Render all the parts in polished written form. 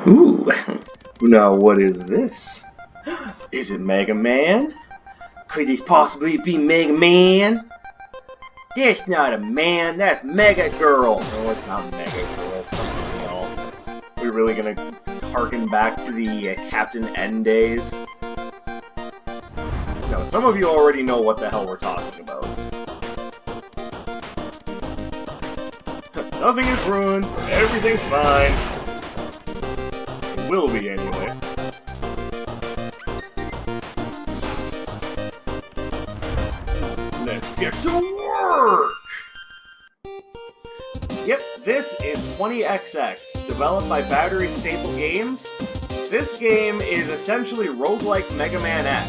Ooh, now what is this? Is it Mega Man? Could this possibly be Mega Man? That's not a man, that's Mega Girl! No, it's not Mega Girl. Come on, y'all. We're really gonna harken back to the Captain N days? No, some of you already know what the hell we're talking about. Nothing is ruined, everything's fine. It will be anyway. Let's get to work! Yep, this is 20XX, developed by Battery Staple Games. This game is essentially roguelike Mega Man X.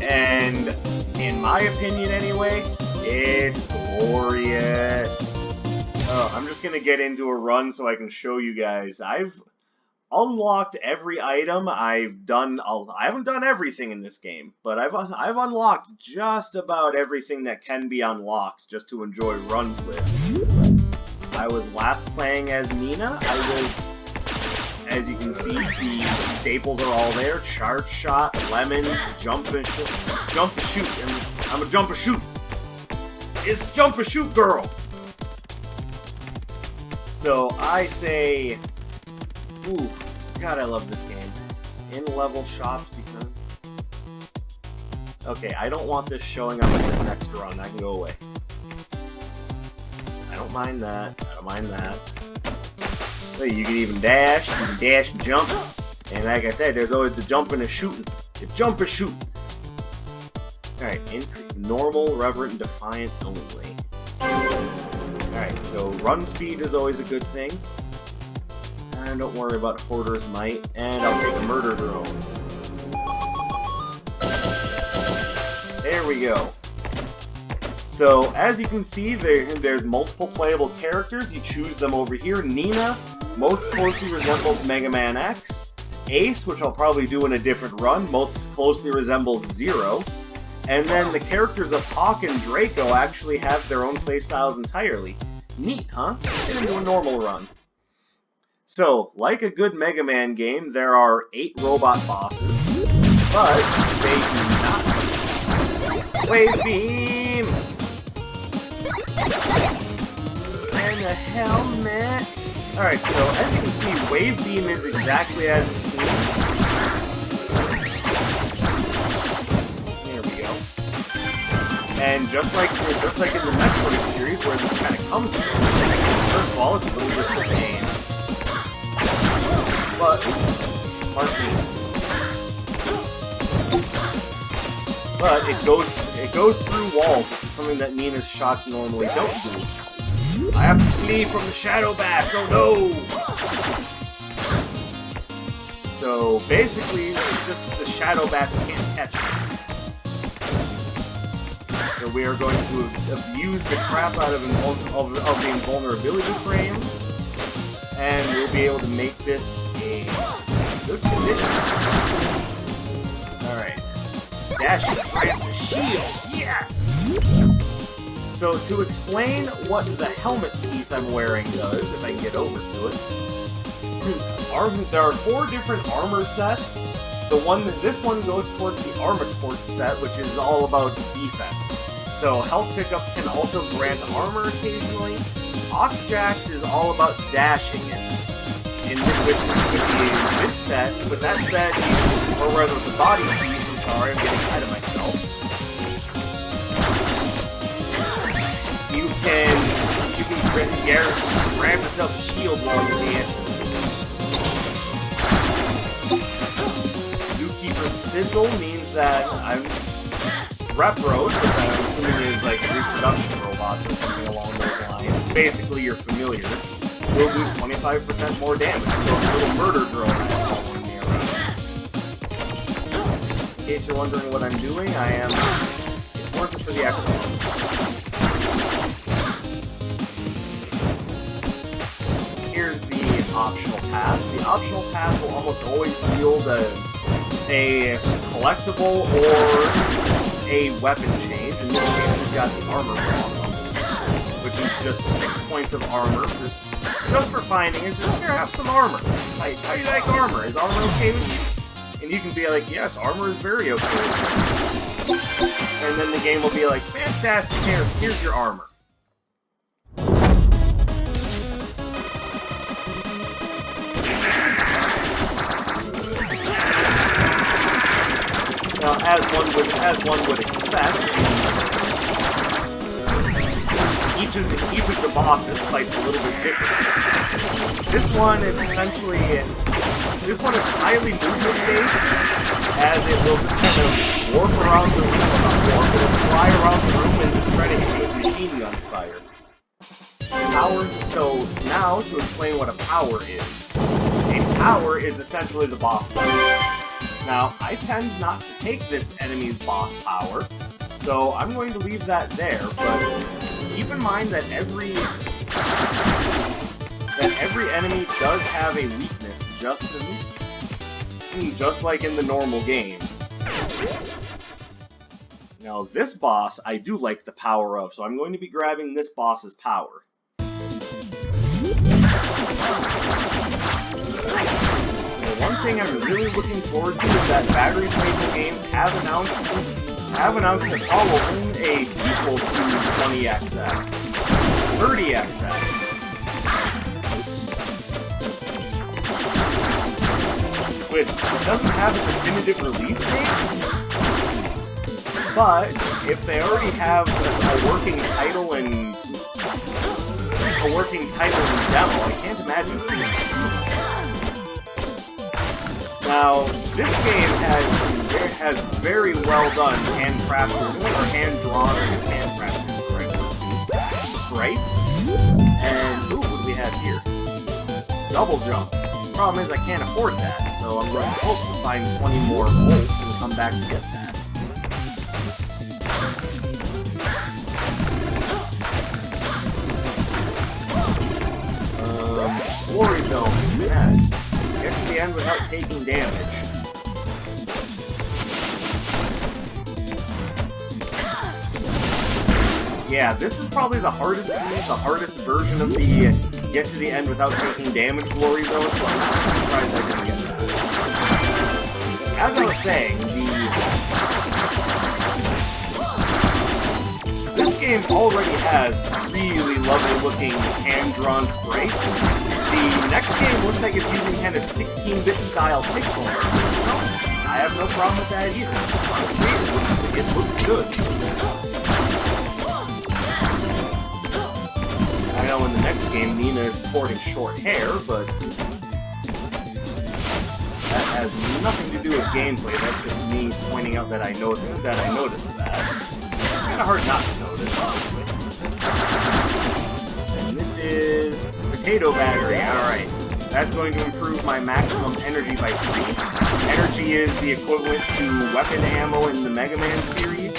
And, in my opinion anyway, it's glorious. I'm just gonna get into a run so I can show you guys. I've unlocked every item. I haven't done everything in this game, but I've unlocked just about everything that can be unlocked just to enjoy runs with. I was last playing as Nina. As you can see, the staples are all there. Charge shot, lemon, jump and shoot, and I'm a jump and shoot. It's jump and shoot girl. So I say, ooh, God, I love this game. In-level shops because... Okay, I don't want this showing up in this next run. I can go away. I don't mind that. I don't mind that. So you can even dash. You can dash and jump. And like I said, there's always the jumping and shooting. The jump and shoot. Alright, normal, reverent, and defiant only. Alright, so run speed is always a good thing. And don't worry about Hoarder's Might. And I'll take a Murder Drone. There we go. So, as you can see, there's multiple playable characters. You choose them over here. Nina most closely resembles Mega Man X. Ace, which I'll probably do in a different run, most closely resembles Zero. And then the characters of Hawk and Draco actually have their own playstyles entirely. Neat, huh? Get into a normal run. So, like a good Mega Man game, there are 8 robot bosses, but they do not. Wave Beam! And a helmet! Alright, so as you can see, Wave Beam is exactly as it seems. There we go. And just like in the Metroid series, where this kind of comes from, first of all, it's a little bit of pain. But, smart me. But it goes through walls, which is something that Nina's shots normally don't do. I have to flee from the shadow bats, oh no! So basically, it's just the shadow bats can't catch me. So we are going to abuse the crap out of the invulnerability frames, and we'll be able to make this a good condition. Alright. Dash grants a shield! Yes! So to explain what the helmet piece I'm wearing does, if I can get over to it, there are 4 different armor sets. This one goes towards the Armor Torch set, which is all about defense. So health pickups can also grant armor occasionally. Oxjax is all about dashing it. In this set, with that set, or rather with the body piece, I'm sorry, I'm getting ahead of myself. You can grab yourself a shield while you're dancing. Zookeeper Sizzle means that I'm Repros, which I'm assuming is like reproduction robots or something along those lines. Basically, your familiars will do 25% more damage. So a little murder girl following me around. In case you're wondering what I'm doing, it's worth it for the extra. Here's the optional path. The optional path will almost always yield a collectible or a weapon change. In this case, we've got the armor problem, which is just 6 points of armor. just for finding is just here, have some armor. Like, how do you like armor? Is armor okay with you? And you can be like, yes, armor is very okay with me. And then the game will be like, fantastic, here's your armor. Now, as one would expect, each of the bosses fights a little bit different. This one is highly movement based, as it will just kind of warp around the room, it'll fly around the room and just try to hit you with machine gun fire. So now to explain what a power is. A power is essentially the boss fight. Now, I tend not to take this enemy's boss power, so I'm going to leave that there, but keep in mind that every enemy does have a weakness, just like in the normal games. Now, this boss, I do like the power of, so I'm going to be grabbing this boss's power. One thing I'm really looking forward to is that Battery Cycle Games have announced that Call will own a sequel to 20XX, 30XX. Which doesn't have a definitive release date, but if they already have a working title and demo, I can't imagine. Now, this game has very well done handcrafted or hand-drawn or handcrafted sprites. And ooh, what do we have here? Double jump. Problem is I can't afford that, so I'm going to hope to find 20 more volts and come back to get that. Glory Zone, yes. Get to the end without taking damage. Yeah, this is probably the hardest version of the get to the end without taking damage Glory Zone, so I'm not surprised I didn't get that. As I was saying, this game already has really lovely looking hand-drawn sprites. The next game looks like it's using kind of 16-bit style pixel art. I have no problem with that either. Honestly, it looks good. I know in the next game Nina is sporting short hair, but that has nothing to do with gameplay. That's just me pointing out that I noticed that. It's kind of hard not to notice, honestly. And this is Potato Battery, alright. That's going to improve my maximum energy by 3. Energy is the equivalent to weapon ammo in the Mega Man series.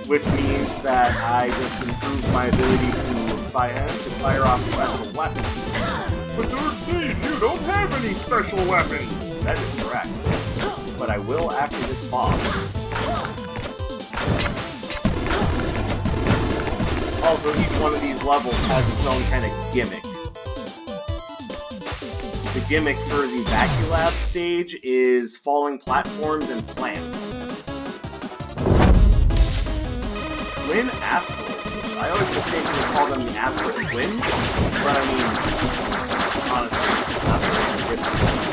Which means that I just improved my ability to fire off special weapons. But Darkseid, you don't have any special weapons! That is correct. But I will after this boss. Also, each one of these levels has its own kind of gimmick. The gimmick for the Vaculab stage is falling platforms and plants. Twin Astrals, which I always mistakenly call them the Astral Twins, but I mean, honestly, not very different.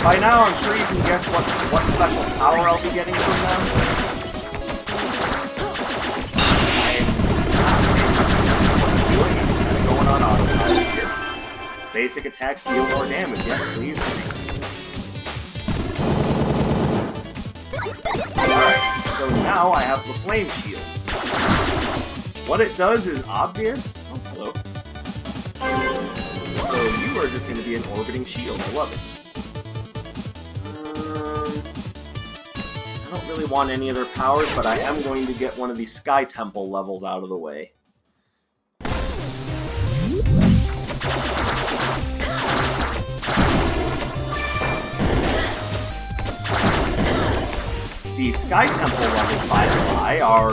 By now, I'm sure you can guess what special power I'll be getting from them. I'm kind of going on autopilot here. Basic attacks deal more damage, yes, please. Alright, so now I have the Flame Shield. What it does is obvious. Oh, hello. So you are just going to be an orbiting shield, I love it. I don't really want any other powers, but I am going to get one of these Sky Temple levels out of the way. the Sky Temple levels, by the by, are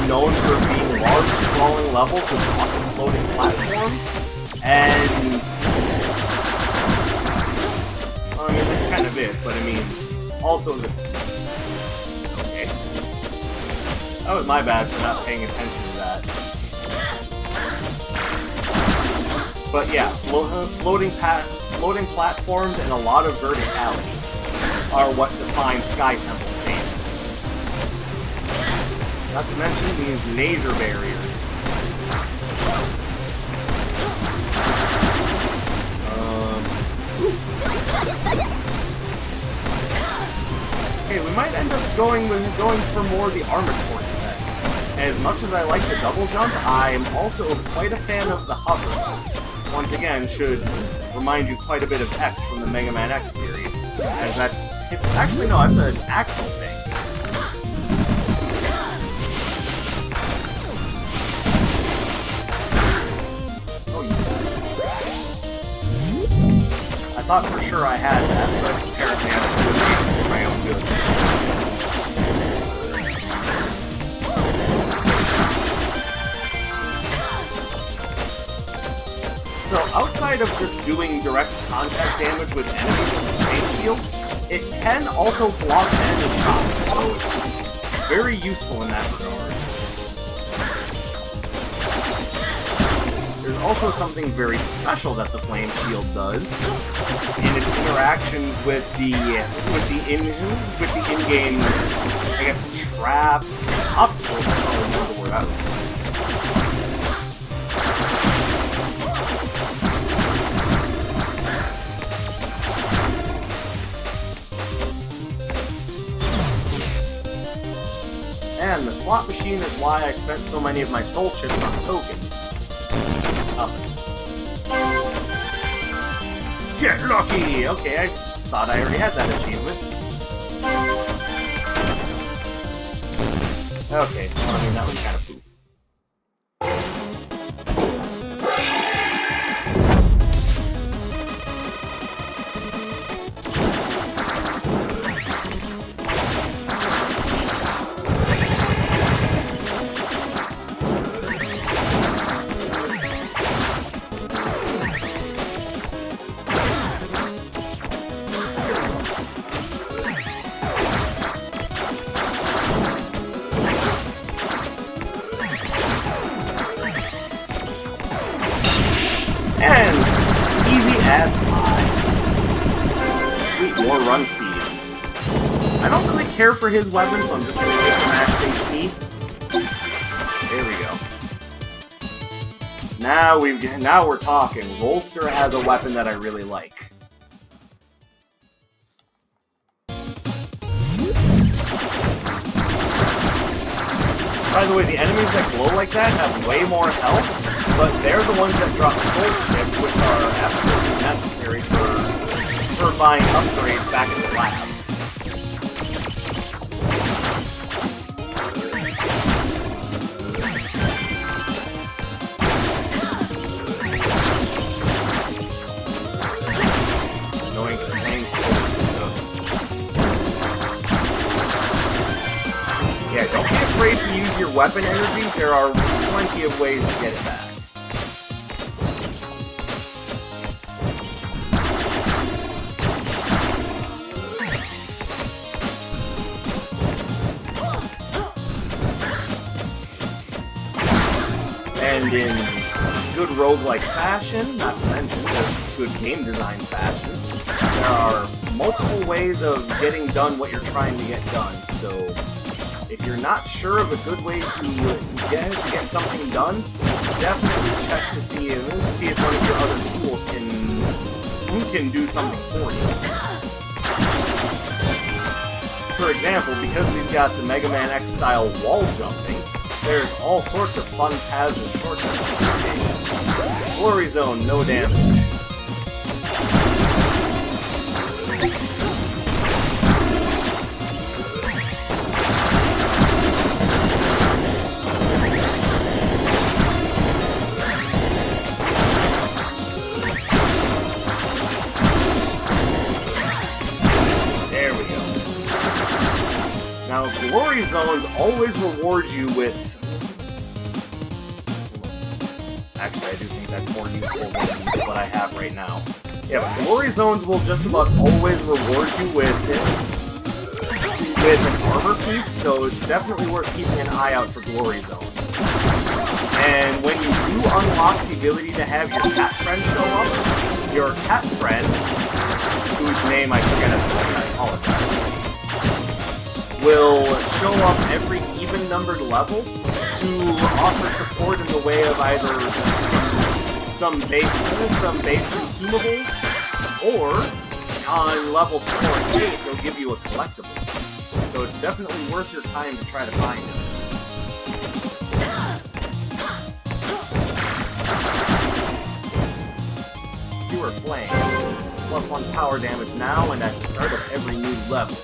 known for being large, sprawling levels with lots of floating platforms, and I mean, that's kind of it, but I mean, also the... Okay. That was my bad for not paying attention to that. But yeah, floating platforms and a lot of verticality are what define Sky Temple standards. Not to mention these laser barriers. Okay, we might end up going for more of the Armator set. As much as I like the double jump, I'm also quite a fan of the hover. Once again, should remind you quite a bit of X from the Mega Man X series. As that's... Actually, no, that's an Axel thing. Oh, yeah. I thought for sure I had that, but apparently I was doing it for my own good. So, outside of just doing direct contact damage with enemies with the same shield, it can also block enemy shots, so it's very useful in that regard. There's also something very special that the Flame Shield does in its interactions with the in-game, I guess, traps, obstacles. That's probably the word I would. And the slot machine is why I spent so many of my soul chips on tokens. Get lucky! Okay, I thought I already had that achievement. Okay, well, I mean, that was kind of poop. And easy as pie. Sweet, more run speed. I don't really care for his weapon, so I'm just gonna take the max HP. There we go. Now we're talking. Rolster has a weapon that I really like. By the way, the enemies that glow like that have way more health. But they're the ones that drop soul chips, which are absolutely necessary for buying upgrades back in the lab. Annoying playing Yeah, don't be afraid to use your weapon energy. There are plenty of ways to get it back. And in good roguelike fashion, not to mention just good game design fashion, there are multiple ways of getting done what you're trying to get done. So if you're not sure of a good way to get something done, definitely check to see if one of your other tools can do something for you. For example, because we've got the Mega Man X style wall jumping, there's all sorts of fun paths and shortcuts in this game. Glory Zone, no damage. There we go. Now, glory zones always reward you with... Actually, I do think that's more useful than what I have right now. Yeah, but glory zones will just about always reward you with an armor piece, so it's definitely worth keeping an eye out for glory zones. And when you do unlock the ability to have your cat friend show up, your cat friend, whose name I forget at the moment, I apologize, will show up every even-numbered level to offer support in the way of either some base consumables, or on levels 4 and 8, they'll give you a collectible. So it's definitely worth your time to try to find it. You are playing +1 power damage now and at the start of every new level.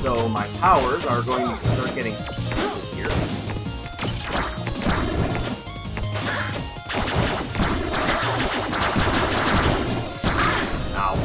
So my powers are going to start getting stupid here. Ow.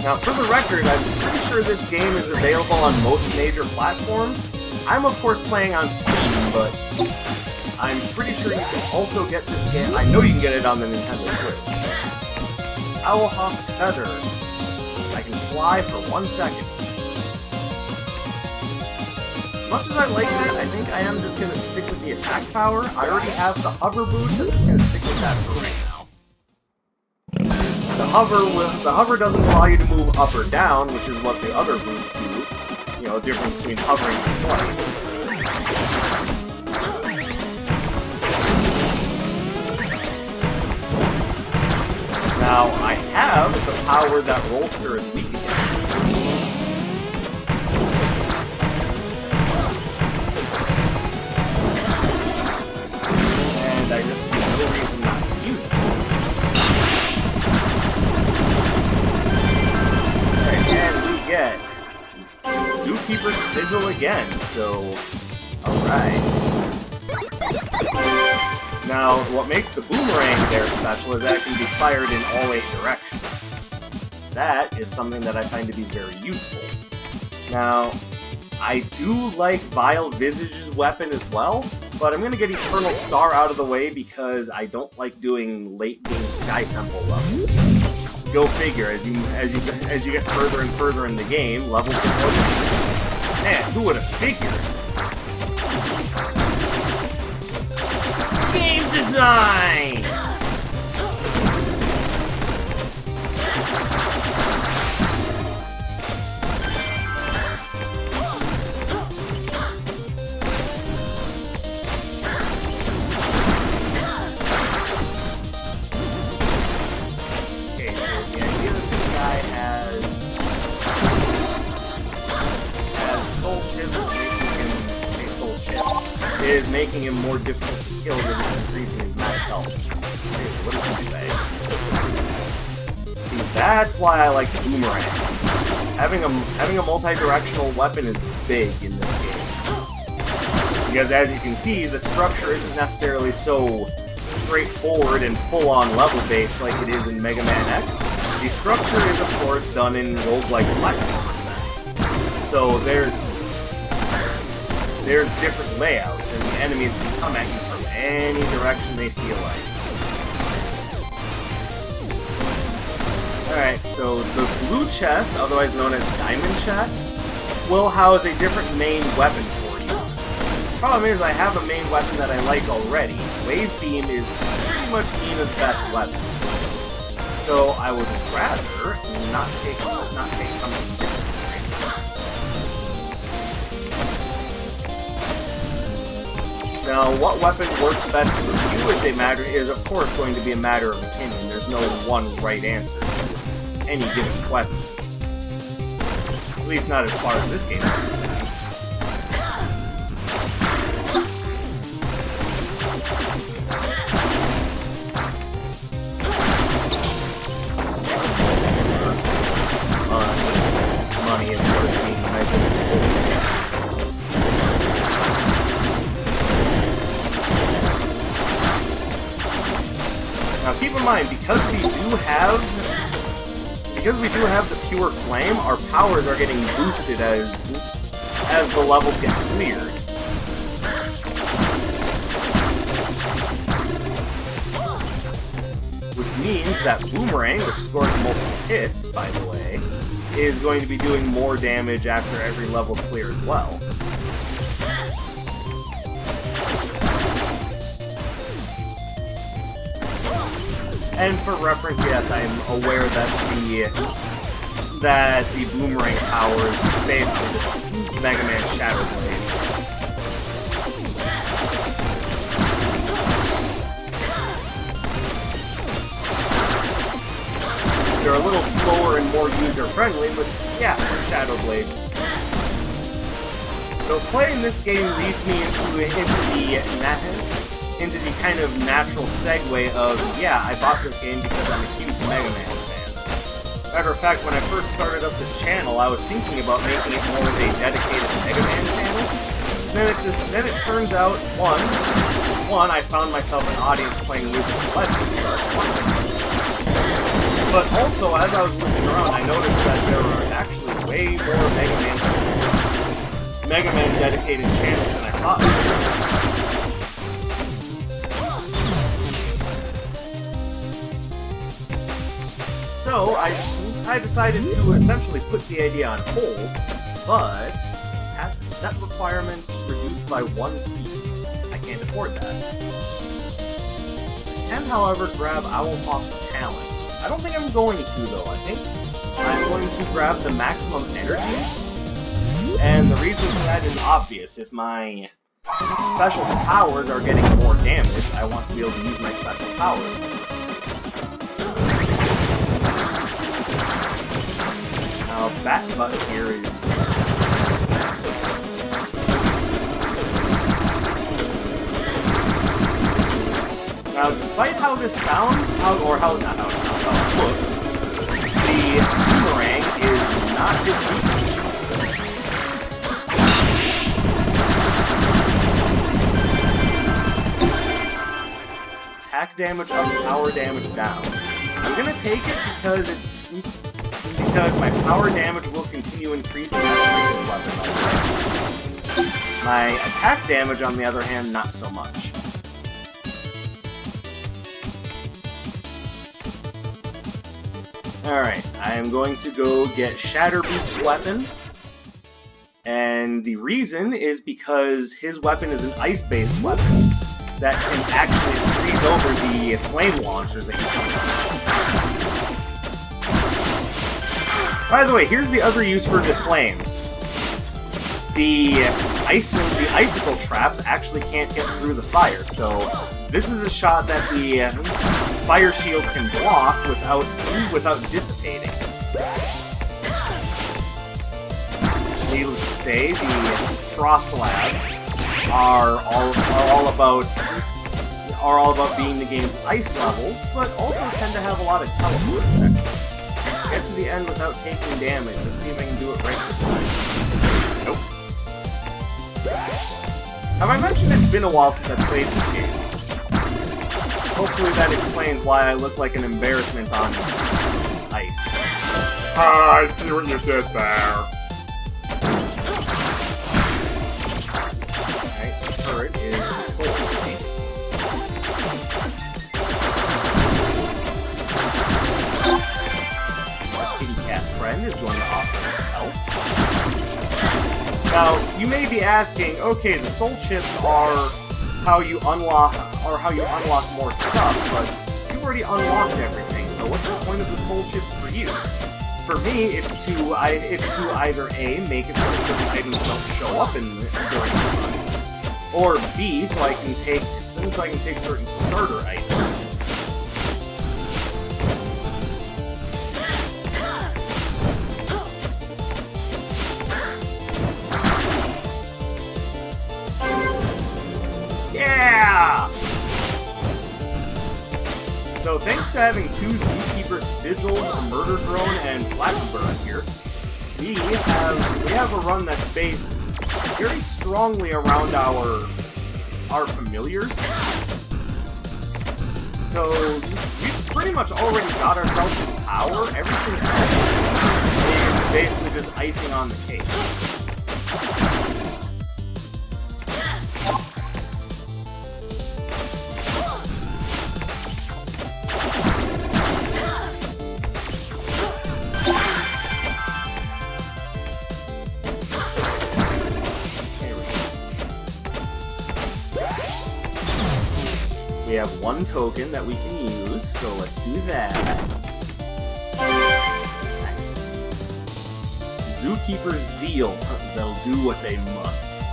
Now, for the record, I'm pretty sure this game is available on most major platforms. I'm, of course, playing on Steam, but I'm pretty sure you can also get this game... I know you can get it on the Nintendo Switch. Owlhawk's Feather. I can fly for 1 second. As much as I like that, I think I am just going to stick with the attack power. I already have the hover boost, I'm just going to stick with that for right now. The hover doesn't allow you to move up or down, which is what the other boosts do. You know, the difference between hovering and flying. Now, I have the power that Rollster is weak against. And I just see no reason not to use it. Get Zookeeper's Sigil again, so alright. Now, what makes the boomerang there special is that it can be fired in all 8 directions. That is something that I find to be very useful. Now, I do like Vile Visage's weapon as well, but I'm going to get Eternal Star out of the way because I don't like doing late-game Sky Temple levels. Go figure, as you get further and further in the game, levels get... Man, who would have figured? Game design! Is making him more difficult to kill than increasing his max health. Okay, so what does he say? See, that's why I like boomerangs. Having a multi-directional weapon is big in this game. Because as you can see, the structure isn't necessarily so straightforward and full-on level-based like it is in Mega Man X. The structure is, of course, done in roguelike platformer sense. So there's different layouts, and the enemies can come at you from any direction they feel like. Alright, so the blue chest, otherwise known as diamond chest, will house a different main weapon for you. Problem is, I have a main weapon that I like already. Wave Beam is pretty much Nina's best weapon. So I would rather not take something different. Now, what weapon works best for you is of course going to be a matter of opinion. There's no one right answer to any given question. At least not as far as this game is concerned. Money is worth being measured. in mind, because we do have the pure flame, our powers are getting boosted as the levels get cleared. Which means that Boomerang, which scores multiple hits, by the way, is going to be doing more damage after every level clear as well. And for reference, yes, I am aware that the Boomerang power is basically just Mega Man Shadow Blade. They're a little slower and more user-friendly, but yeah, they're Shadow Blades. So playing this game leads me into the kind of natural segue of, yeah, I bought this game because I'm a huge Mega Man fan. Matter of fact, when I first started up this channel, I was thinking about making it more of a dedicated Mega Man channel. Then it turns out, one, I found myself an audience playing Rougelike Legends. But also, as I was looking around, I noticed that there are actually way more Mega Man dedicated channels than I thought. So I decided to essentially put the idea on hold, but have set requirements reduced by 1 piece. I can't afford that. I can, however, grab Owlhawk's talent. I don't think I'm going to, though. I think I'm going to grab the maximum energy, and the reason for that is obvious. If my special powers are getting more damage, I want to be able to use my special powers. Now, Bat Butt here is... Now, despite how this sounds, how it looks, the Boomerang is not defeated. Attack damage up, power damage down. I'm gonna take it because my power damage will continue increasing as a weapon. My attack damage, on the other hand, not so much. Alright, I am going to go get Shatterbeak's weapon, and the reason is because his weapon is an ice-based weapon that can actually freeze over the flame launchers that he's coming with. By the way, here's the other use for the flames. The icicle traps actually can't get through the fire, so this is a shot that the fire shield can block without dissipating. Needless to say, the Frost Labs are all about being the game's ice levels, but also tend to have a lot of teleport sections. Get to the end without taking damage. Let's see if I can do it right this time. Nope. Have I mentioned it's been a while since I've played this game? Hopefully that explains why I look like an embarrassment on ice. I see what you did there. Alright, the turret is Soul Blade. Our kitty cat friend is going to offer help. Now, you may be asking, okay, the soul chips are how you unlock more stuff, but you've already unlocked everything, so what's the point of the soul chips for you? For me, it's to either A, make it so that certain items don't show up during the run, or B, so I can take certain starter items. Yeah! So thanks to having two Zookeeper Sigil, Murder Drone, and Flattenburg here, we have a run that's based very strongly around our familiars. So we've pretty much already got ourselves some power. Everything else is basically just icing on the cake. We have one token that we can use, so let's do that. Nice. Zookeeper's Zeal. They'll do what they must.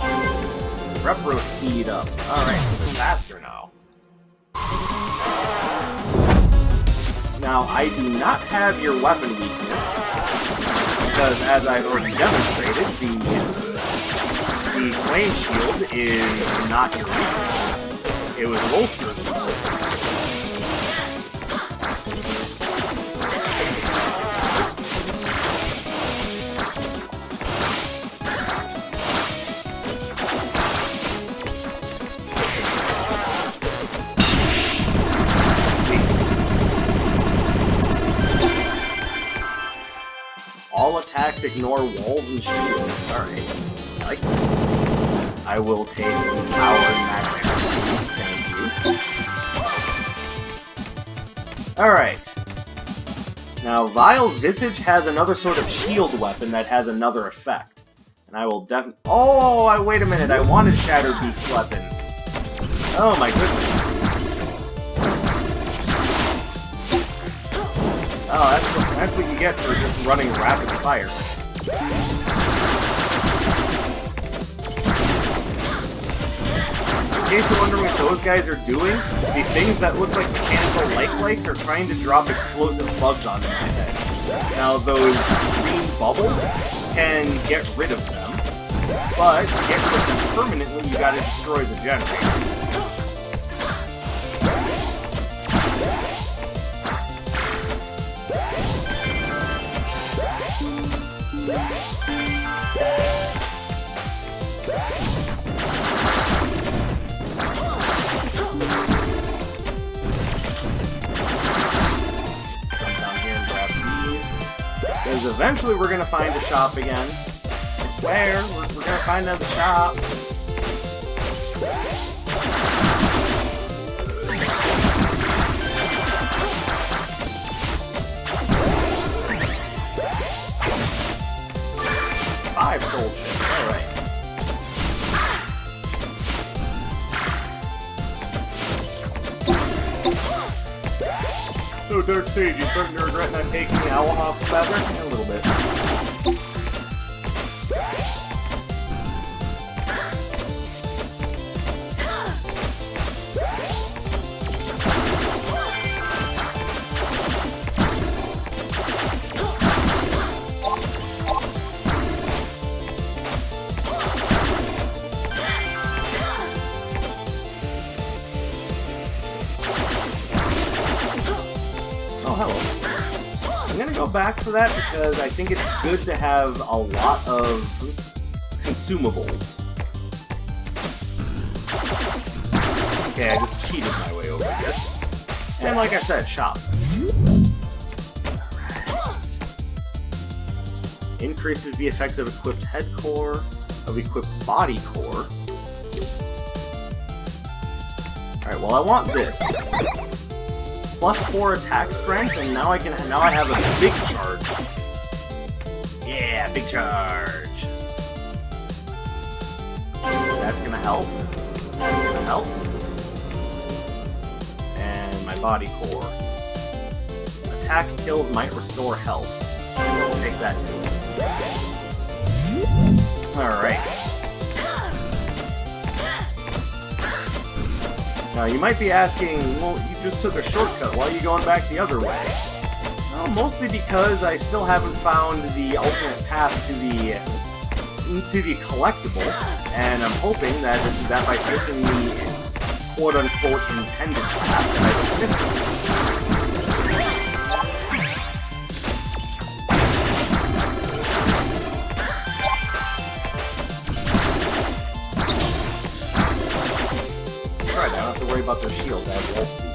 Repro speed up. Alright, so they're faster now. Now, I do not have your weapon weakness, because as I've already demonstrated, the flame shield is not your weakness. It was Rolster's weakness. All attacks ignore walls and shields. Alright. I like that. I will take the power max. Thank you. Alright. Now, Vile Visage has another sort of shield weapon that has another effect. And I will definitely... Oh, wait a minute. I wanted Shatterbeak's weapon. Oh my goodness. Oh, that's what you get for just running rapid fire. In case you're wondering what those guys are doing, the things that look like mechanical like-likes are trying to drop explosive bugs onto my head. Now, those green bubbles can get rid of them, but to get rid of them permanently, you gotta destroy the generator. Because eventually we're gonna find the shop again. I swear, we're gonna find the shop. Five soul chips, alright. So, Dark Sage, you starting to regret not taking the Owlhawk's feather? A little bit. Back for that because I think it's good to have a lot of consumables. Okay, I just cheated my way over here. And like I said, shop. Alright. Increases the effects of equipped head core, of equipped body core. Alright, well I want this. Plus 4 attack strength, and now I have a big charge. Yeah, big charge. That's gonna help. That's gonna help. And my body core. Attack kills might restore health. I'll take that too. Alright. Now, you might be asking, well, you just took a shortcut, why are you going back the other way? Well, mostly because I still haven't found the alternate path to the collectible, and I'm hoping that by taking the quote-unquote intended path, that I don't miss it. I don't have to worry about their shield, I have wall sweep.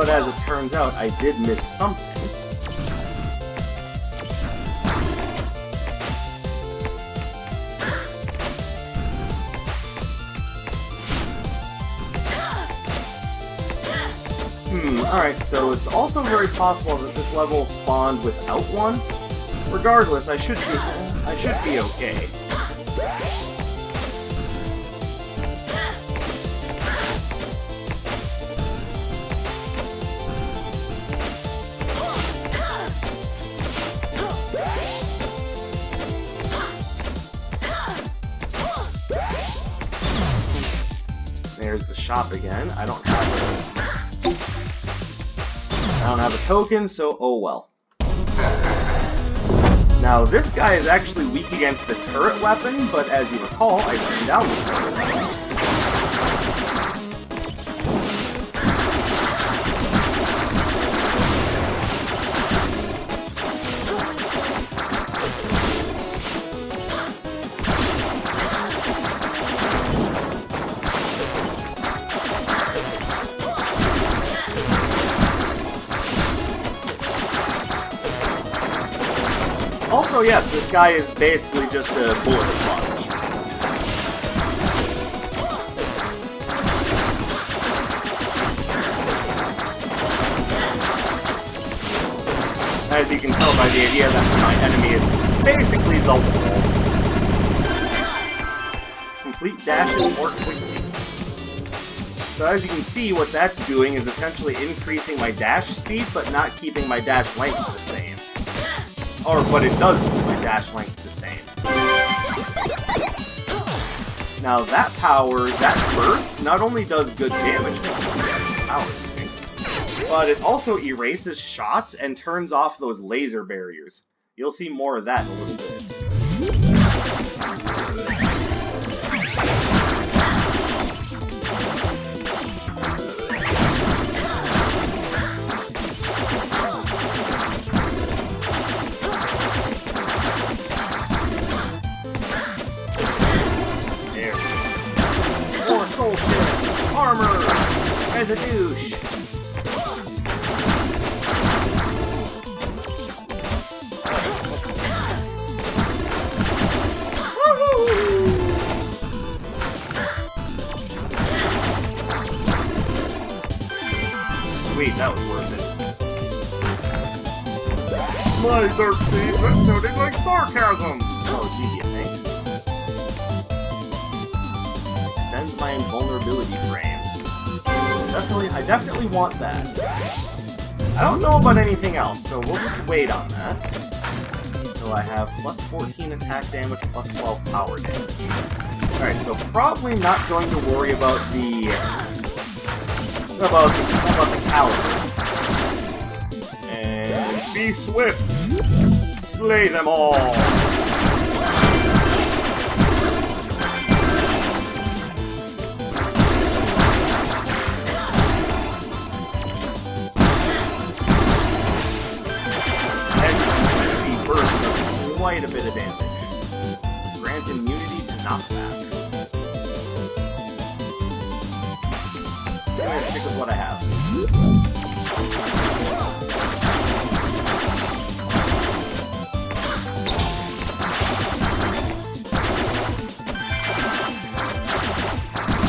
But as it turns out, I did miss something. Alright, so it's also very possible that this level spawned without one. Regardless, I should be okay. There's the shop again. I don't have a token, so oh well. Now, this guy is actually weak against the turret weapon, but as you recall, I turned down the turret weapon. Also, yes, this guy is basically just a bullet sponge. As you can tell by the idea that my enemy is basically the wall. Complete dashes more quickly. So as you can see, what that's doing is essentially increasing my dash speed, but not keeping my dash length the same. But it does keep my dash length the same. Now that burst, not only does good damage, but it also erases shots and turns off those laser barriers. You'll see more of that in a little bit. Armor! As a douche! Sweet, that was worth it. My Xerxes, that's sounding like sarcasm! Oh, gee, you think? Extends my invulnerability frames. I definitely want that. I don't know about anything else, so we'll just wait on that. So I have plus 14 attack damage, plus 12 power damage. Alright, so probably not going to worry about the caliber. And Be swift! slay them all! Quite a bit of damage. Grant immunity to knockback. I'm gonna stick with what I have.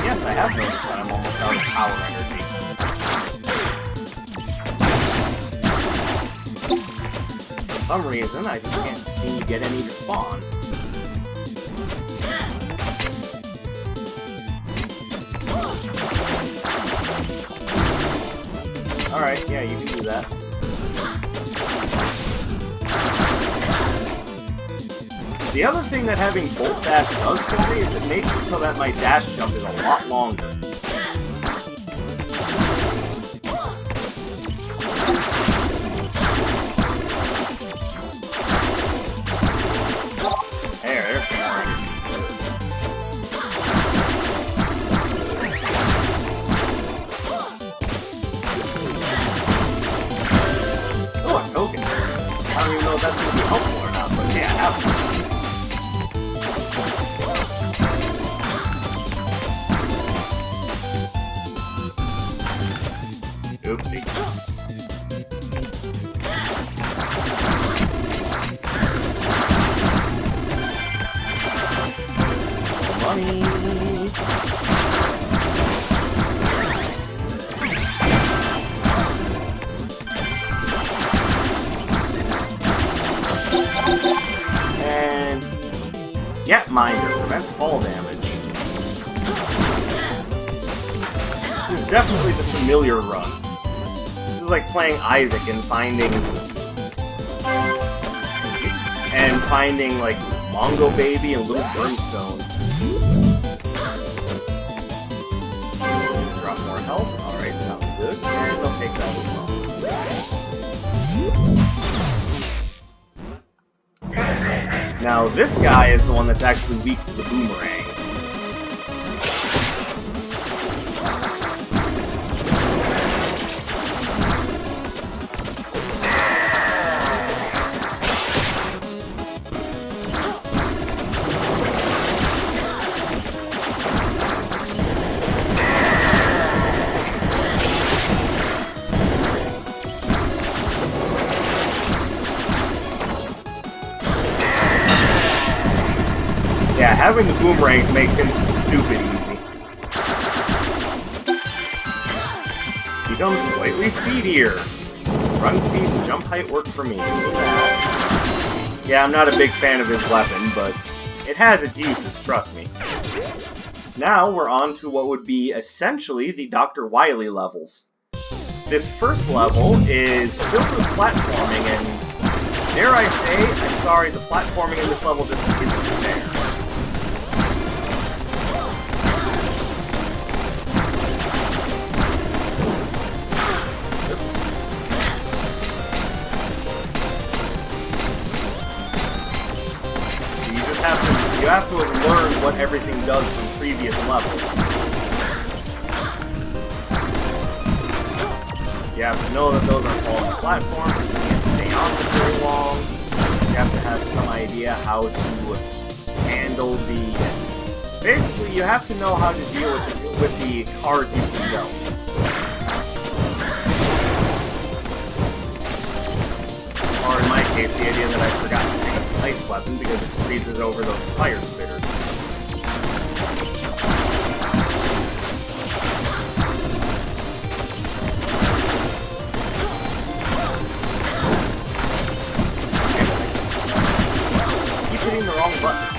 Yes, I have noticed that I'm almost out of power energy. For some reason, I just can't seem to get any to spawn. Alright, yeah, you can do that. The other thing that having Bolt Dash does for me is it makes it so that my dash jump is a lot longer. There's some more energy. Oh, a token. I don't even know if that's going to be helpful or not, but yeah, I have one. Oopsie. money. And Get Minder prevents fall damage. This is definitely the familiar run. This is like playing Isaac and finding like Mongo Baby and Little Brimstone. Drop more health. Alright, sounds good. And I'll take that as well. Now, this guy is the one that's actually weak to the boomerangs. Yeah, having the boomerang makes him stupid easy. Becomes slightly speedier. Run speed and jump height work for me. Yeah, I'm not a big fan of his weapon, but it has its uses, trust me. Now we're on to what would be essentially the Dr. Wily levels. This first level is filled with platforming, and dare I say, I'm sorry, the platforming in this level just isn't there. You have to have learned what everything does from previous levels. You have to know that those are falling platforms, you can't stay on them very long. You have to have some idea how to handle the... Basically, you have to know how to deal with the cards you can dealt. Or in my case, the idea that I forgot to pick up the ice weapon because it freezes over those fire spitters. Keep hitting the wrong button.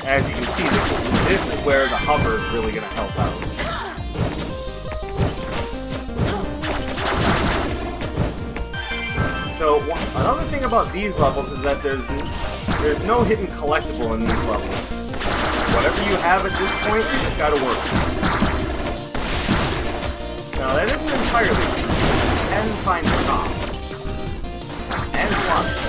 As you can see, this is where the hover is really going to help out. So, another thing about these levels is that there's no hidden collectible in these levels. Whatever you have at this point, you just gotta work. Now, that isn't entirely true. You can find stops. And slots.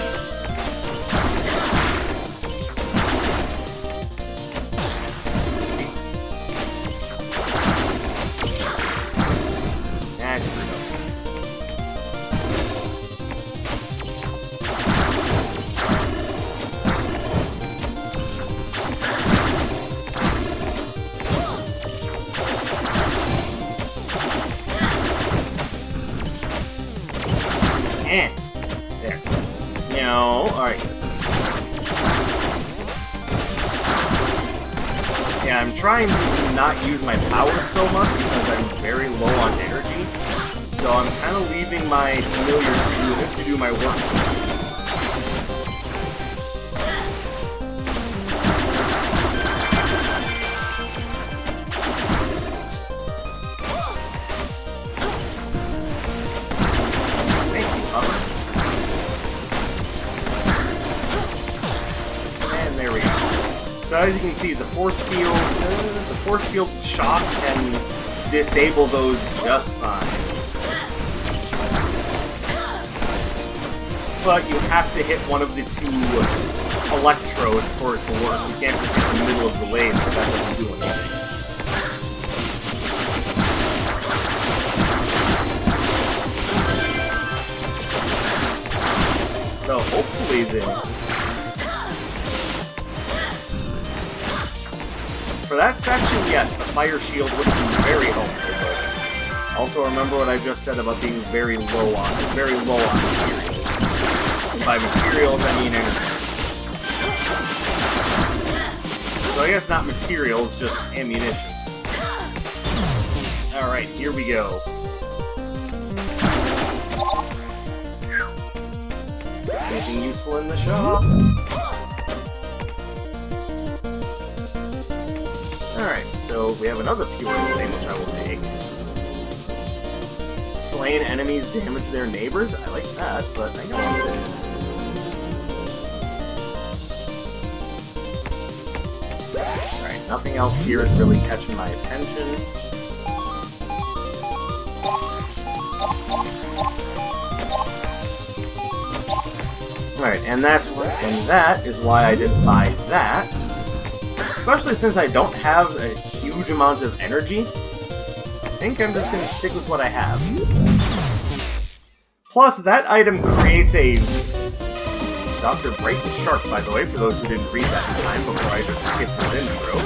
There. No, alright. Yeah, I'm trying to not use my powers so much because I'm very low on energy. So I'm kind of leaving my familiar units to do my work. So as you can see, the force field shock can disable those just fine. But you have to hit one of the two electrodes for it to work. You can't just hit the middle of the laser, that doesn't do anything. So hopefully then... for that section, yes, the fire shield would be very helpful, but also remember what I just said about being very low on materials. And by materials, I mean energy. So I guess not materials, just ammunition. Alright, here we go. Anything useful in the shop? Alright, so we have another pure thing which I will take. Slain enemies damage their neighbors? I like that, but I don't want this. Alright, nothing else here is really catching my attention. Alright, and that is why I didn't buy that. Especially since I don't have a huge amount of energy. I think I'm just gonna stick with what I have. Plus, that item creates a Dr. Bright the Shark, by the way, for those who didn't read that in time before I just skipped the intro.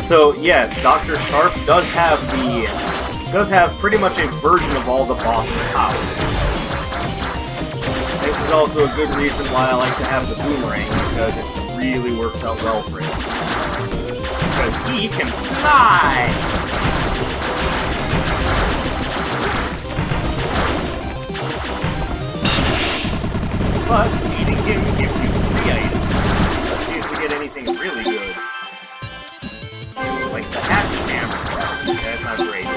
So yes, Dr. Sharp does have pretty much a version of all the boss's powers. This is also a good reason why I like to have the boomerang, because it really works out well for him. Because he can fly! But beating him gives you 3 items. Let's see if we get anything really good. Like the Happy Hammer. That's not great.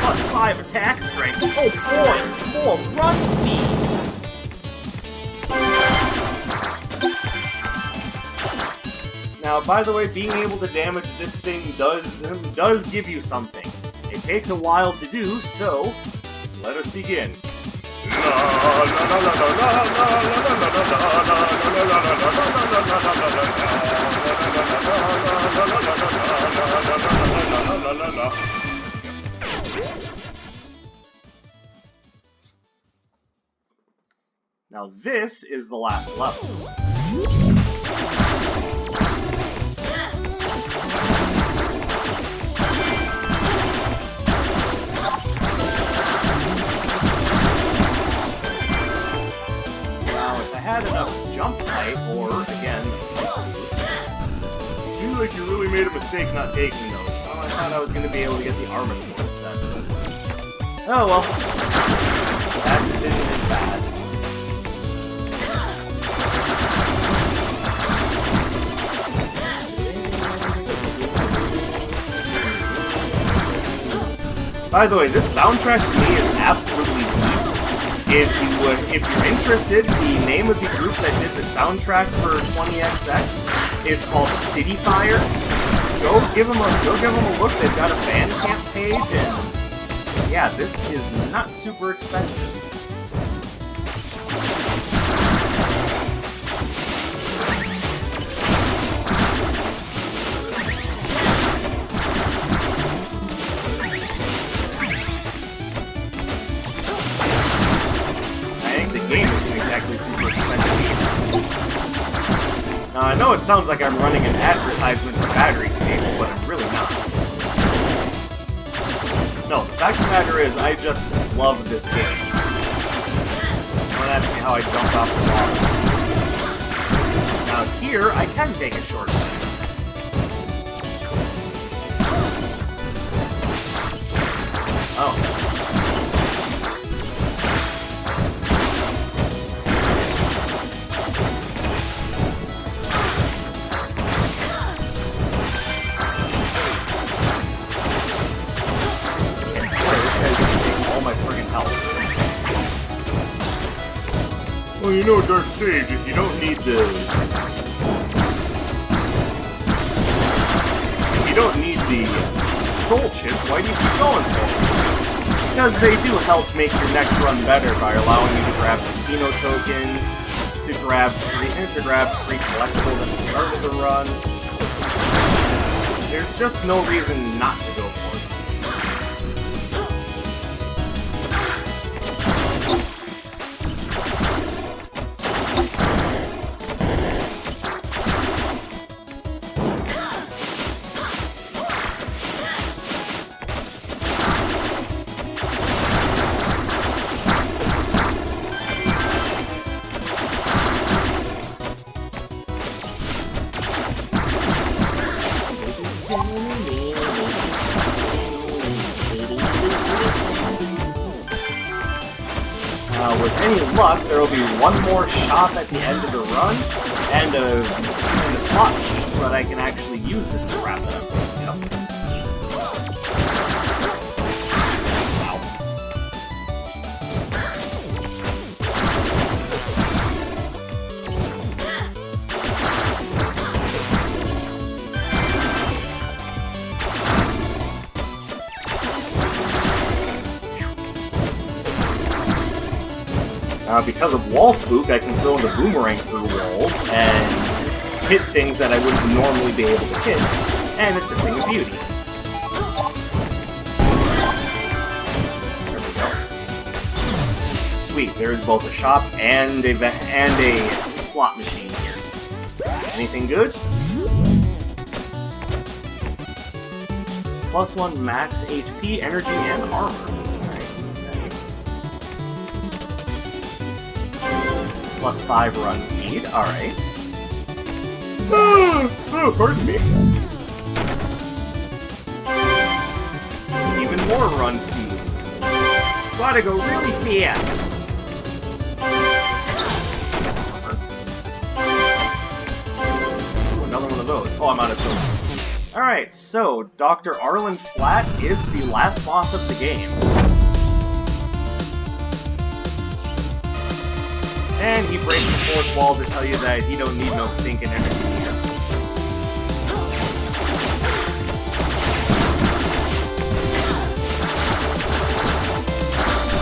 Plus 5 attack strength. Oh boy! More run speed! Now, by the way, being able to damage this thing does give you something. It takes a while to do, so let us begin. Now this is the last level. Now if I had enough jump height, or again, it seems like you really made a mistake not taking those. Oh, I thought I was going to be able to get the armor for that. Oh well. That decision is bad. By the way, this soundtrack to me is absolutely beast. If you're interested, the name of the group that did the soundtrack for 20XX is called City Fires. Go give them a look. They've got a Bandcamp page, and yeah, this is not super expensive. Super expensive either. Now I know it sounds like I'm running an advertisement for battery stable, but I'm really not. No, the fact of the matter is, I just love this game. Don't ask me how I jumped off the wall. Now here, I can take a shortcut. Oh. Well, you know, Dark Sage, if you don't need the soul chips, why do you keep going for them? Because they do help make your next run better by allowing you to grab casino tokens, to grab free collectibles at the start of the run. there's just no reason not to go for it. With any luck, there will be one more shop at the end of the run, and a slot machine so that I can actually use this crap that I'm picking up. Because of Wall Spook, I can throw the boomerang through walls and hit things that I wouldn't normally be able to hit, and it's a thing of beauty. There we go. Sweet, there's both a shop and a slot machine here. Anything good? +1 max HP, energy, and armor. +5 run speed, alright. Oh, pardon me. Even more run speed. Gotta go really fast. Ooh, another one of those. Oh, I'm out of tokens. Alright, so Dr. Arlen Flat is the last boss of the game. And he breaks the fourth wall to tell you that he don't need no stinking energy here.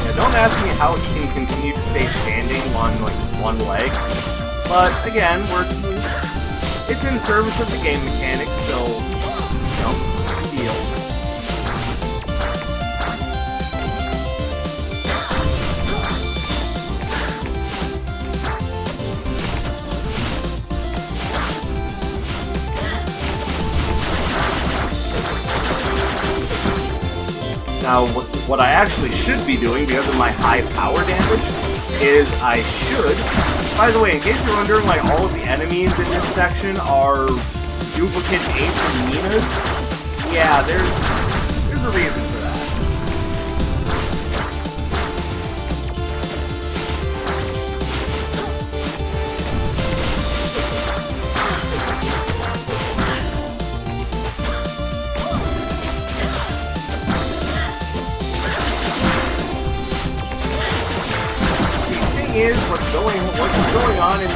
Now, don't ask me how he can continue to stay standing on, like, one leg. But, again, it's in service of the game mechanics, so, you know, it's a deal. Now, what I actually should be doing, because of my high power damage, is I should... By the way, in case you're wondering why all of the enemies in this section are duplicate Ace and Minas, yeah, there's a reason for that. Is what's going on in the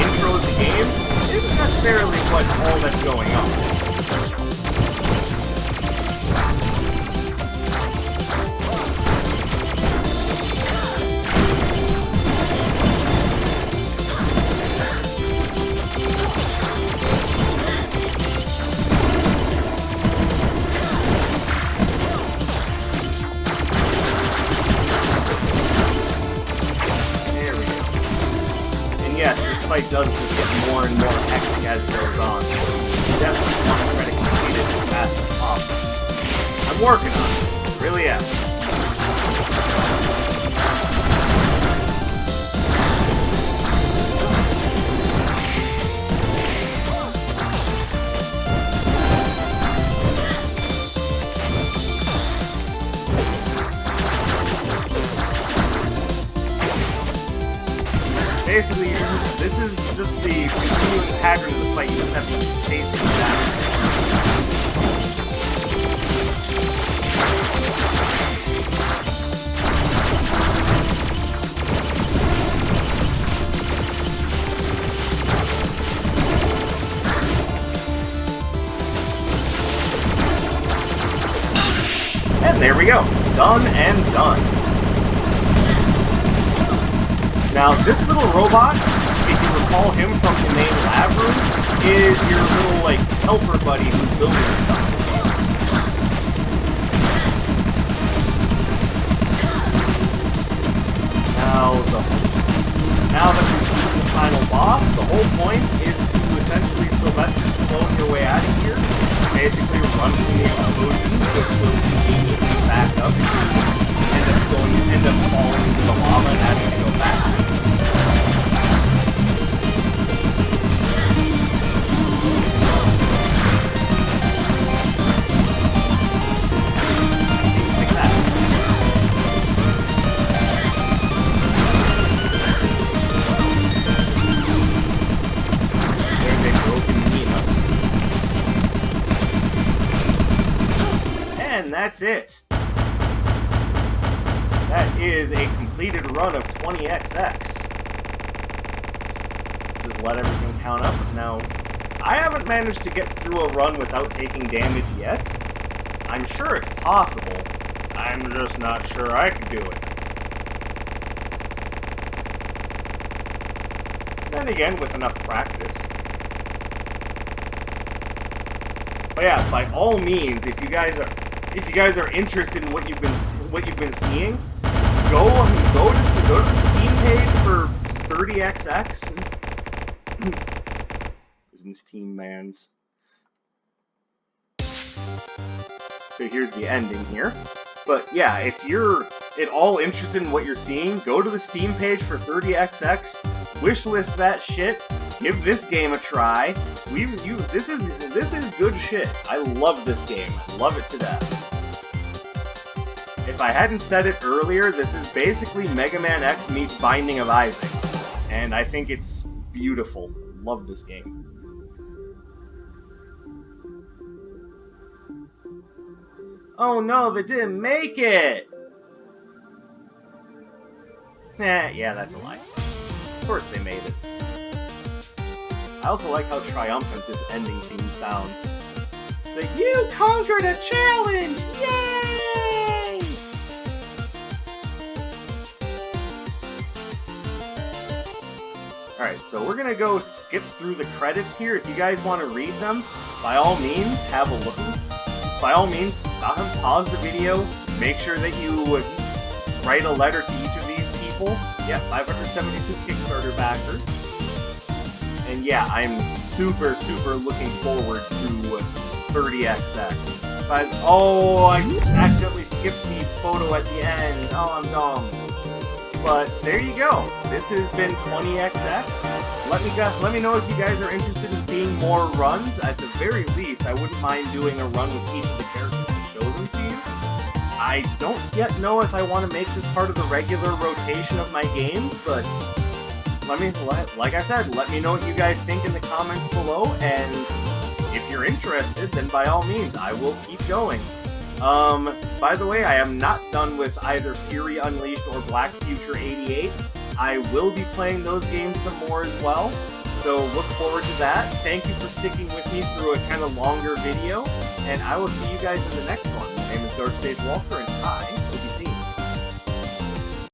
intro of the game isn't necessarily all that's going on. Yes, this fight does just get more and more hectic as it goes on. So definitely want to try to complete it as fast as possible. I'm working on it. Really am. Basically, this is just the continuing pattern of the fight. You just have to keep chasing that. And there we go. Done and done. Now, this little robot, if you recall him from the main lab room, is your little, like, helper buddy who's building stuff. Now that we've beaten the final boss, the whole point is to essentially Sylvester Stallone your way out of here. Basically run from the explosions, which will immediately back up and end up falling into the lava and having to go back. Like that. There's a broken Nina. And that's it. That is a completed run of 20XX. Just let everything count up. Now, I haven't managed to get through a run without taking damage yet. I'm sure it's possible. I'm just not sure I could do it. Then again, with enough practice. But yeah, by all means, if you guys are interested in what you've been seeing, go to the Steam page for 30XX. Business team mans. So here's the ending here. But yeah, if you're at all interested in what you're seeing, go to the Steam page for 30XX. Wishlist that shit. Give this game a try. This is good shit. I love this game. I love it to death. If I hadn't said it earlier, this is basically Mega Man X meets Binding of Isaac. And I think it's beautiful. Love this game. Oh no, they didn't make it! Yeah, that's a lie. Of course they made it. I also like how triumphant this ending theme sounds. It's like, you conquered a challenge! Yay! Alright, so we're gonna go skip through the credits here. If you guys want to read them, by all means, have a look. By all means, stop and pause the video. Make sure that you write a letter to each of these people. Yeah, 572 Kickstarter backers. And yeah, I'm super looking forward to 30XX. But, oh, I accidentally skipped the photo at the end. Oh, I'm dumb. But there you go. This has been 20XX. Let me know if you guys are interested in seeing more runs. At the very least, I wouldn't mind doing a run with each of the characters to show them to you. I don't yet know if I want to make this part of the regular rotation of my games, but like I said, let me know what you guys think in the comments below, and if you're interested, then by all means, I will keep going. By the way, I am not done with either Fury Unleashed or Black Future 88. I will be playing those games some more as well, so look forward to that. Thank you for sticking with me through a kind of longer video, and I will see you guys in the next one. My name is Dark Stage Walker, and I